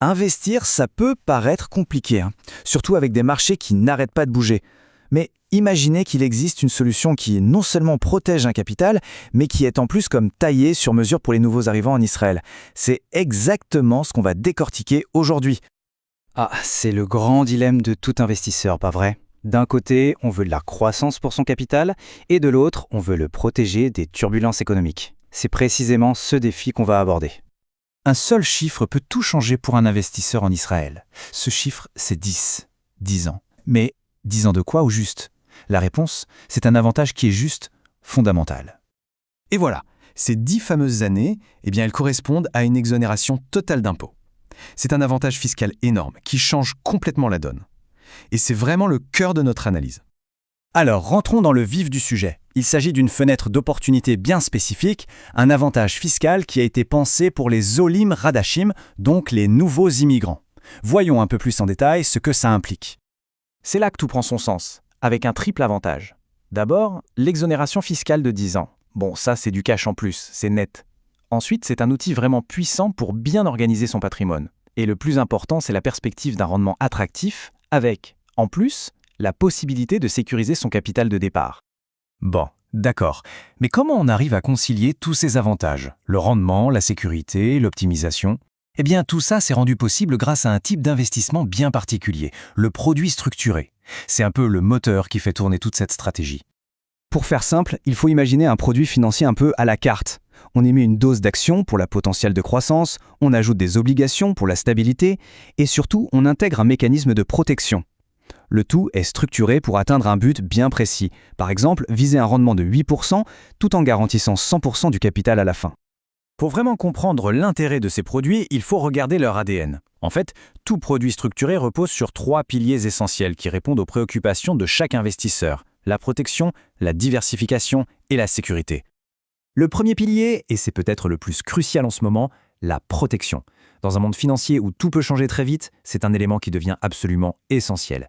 Investir, ça peut paraître compliqué, hein, surtout avec des marchés qui n'arrêtent pas de bouger. Mais imaginez qu'il existe une solution qui non seulement protège un capital, mais qui est en plus comme taillée sur mesure pour les nouveaux arrivants en Israël. C'est exactement ce qu'on va décortiquer aujourd'hui. Ah, c'est le grand dilemme de tout investisseur, pas vrai? D'un côté, on veut de la croissance pour son capital, et de l'autre, on veut le protéger des turbulences économiques. C'est précisément ce défi qu'on va aborder. Un seul chiffre peut tout changer pour un investisseur en Israël. Ce chiffre, c'est 10. 10 ans. Mais 10 ans de quoi au juste? La réponse, c'est un avantage qui est juste fondamental. Et voilà, ces 10 fameuses années, elles correspondent à une exonération totale d'impôts. C'est un avantage fiscal énorme qui change complètement la donne. Et c'est vraiment le cœur de notre analyse. Alors, rentrons dans le vif du sujet. Il s'agit d'une fenêtre d'opportunité bien spécifique, un avantage fiscal qui a été pensé pour les Olim Radashim, donc les nouveaux immigrants. Voyons un peu plus en détail ce que ça implique. C'est là que tout prend son sens, avec un triple avantage. D'abord, l'exonération fiscale de 10 ans. Bon, ça c'est du cash en plus, c'est net. Ensuite, c'est un outil vraiment puissant pour bien organiser son patrimoine. Et le plus important, c'est la perspective d'un rendement attractif, avec, en plus, la possibilité de sécuriser son capital de départ. Bon, d'accord. Mais comment on arrive à concilier tous ces avantages? Le rendement, la sécurité, l'optimisation? Tout ça s'est rendu possible grâce à un type d'investissement bien particulier, le produit structuré. C'est un peu le moteur qui fait tourner toute cette stratégie. Pour faire simple, il faut imaginer un produit financier un peu à la carte. On émet une dose d'actions pour la potentiel de croissance, on ajoute des obligations pour la stabilité, et surtout, on intègre un mécanisme de protection. Le tout est structuré pour atteindre un but bien précis, par exemple viser un rendement de 8% tout en garantissant 100% du capital à la fin. Pour vraiment comprendre l'intérêt de ces produits, il faut regarder leur ADN. En fait, tout produit structuré repose sur 3 piliers essentiels qui répondent aux préoccupations de chaque investisseur: la protection, la diversification et la sécurité. Le premier pilier, et c'est peut-être le plus crucial en ce moment, la protection. Dans un monde financier où tout peut changer très vite, c'est un élément qui devient absolument essentiel.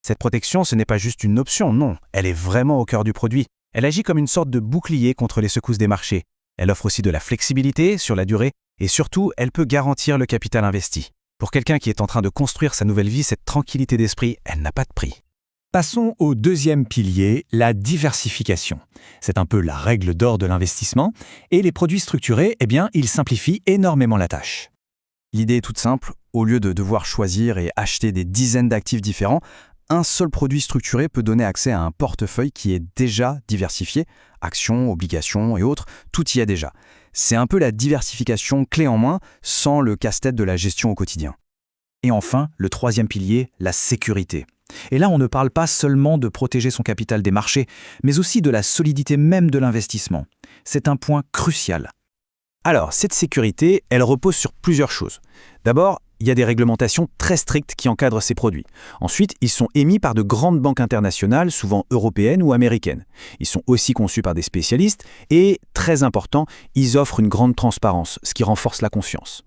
Cette protection, ce n'est pas juste une option, non, elle est vraiment au cœur du produit. Elle agit comme une sorte de bouclier contre les secousses des marchés. Elle offre aussi de la flexibilité sur la durée et surtout, elle peut garantir le capital investi. Pour quelqu'un qui est en train de construire sa nouvelle vie, cette tranquillité d'esprit, elle n'a pas de prix. Passons au deuxième pilier, la diversification. C'est un peu la règle d'or de l'investissement, et les produits structurés, ils simplifient énormément la tâche. L'idée est toute simple, au lieu de devoir choisir et acheter des dizaines d'actifs différents, un seul produit structuré peut donner accès à un portefeuille qui est déjà diversifié, actions, obligations et autres, tout y est déjà. C'est un peu la diversification clé en main, sans le casse-tête de la gestion au quotidien. Et enfin, le troisième pilier, la sécurité. Et là, on ne parle pas seulement de protéger son capital des marchés, mais aussi de la solidité même de l'investissement. C'est un point crucial. Alors, cette sécurité, elle repose sur plusieurs choses. D'abord, il y a des réglementations très strictes qui encadrent ces produits. Ensuite, ils sont émis par de grandes banques internationales, souvent européennes ou américaines. Ils sont aussi conçus par des spécialistes et, très important, ils offrent une grande transparence, ce qui renforce la confiance.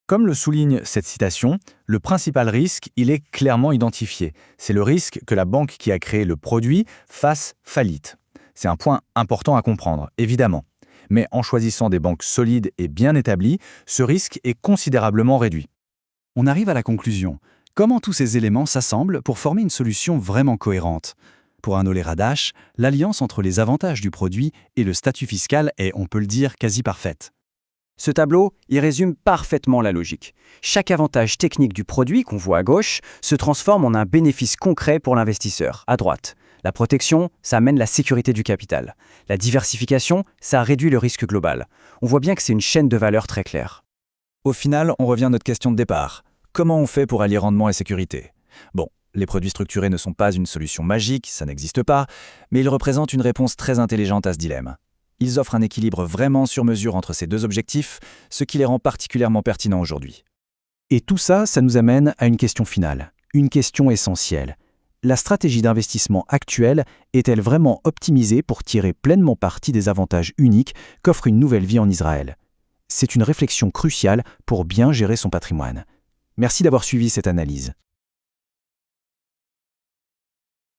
Comme le souligne cette citation, le principal risque, il est clairement identifié. C'est le risque que la banque qui a créé le produit fasse faillite. C'est un point important à comprendre, évidemment. Mais en choisissant des banques solides et bien établies, ce risque est considérablement réduit. On arrive à la conclusion. Comment tous ces éléments s'assemblent pour former une solution vraiment cohérente? Pour un Olé Radash, l'alliance entre les avantages du produit et le statut fiscal est, on peut le dire, quasi parfaite. Ce tableau, il résume parfaitement la logique. Chaque avantage technique du produit qu'on voit à gauche se transforme en un bénéfice concret pour l'investisseur, à droite. La protection, ça amène la sécurité du capital. La diversification, ça réduit le risque global. On voit bien que c'est une chaîne de valeur très claire. Au final, on revient à notre question de départ. Comment on fait pour allier rendement et sécurité? Bon, les produits structurés ne sont pas une solution magique, ça n'existe pas, mais ils représentent une réponse très intelligente à ce dilemme. Ils offrent un équilibre vraiment sur mesure entre ces deux objectifs, ce qui les rend particulièrement pertinents aujourd'hui. Et tout ça, ça nous amène à une question finale, une question essentielle. La stratégie d'investissement actuelle est-elle vraiment optimisée pour tirer pleinement parti des avantages uniques qu'offre une nouvelle vie en Israël? C'est une réflexion cruciale pour bien gérer son patrimoine. Merci d'avoir suivi cette analyse.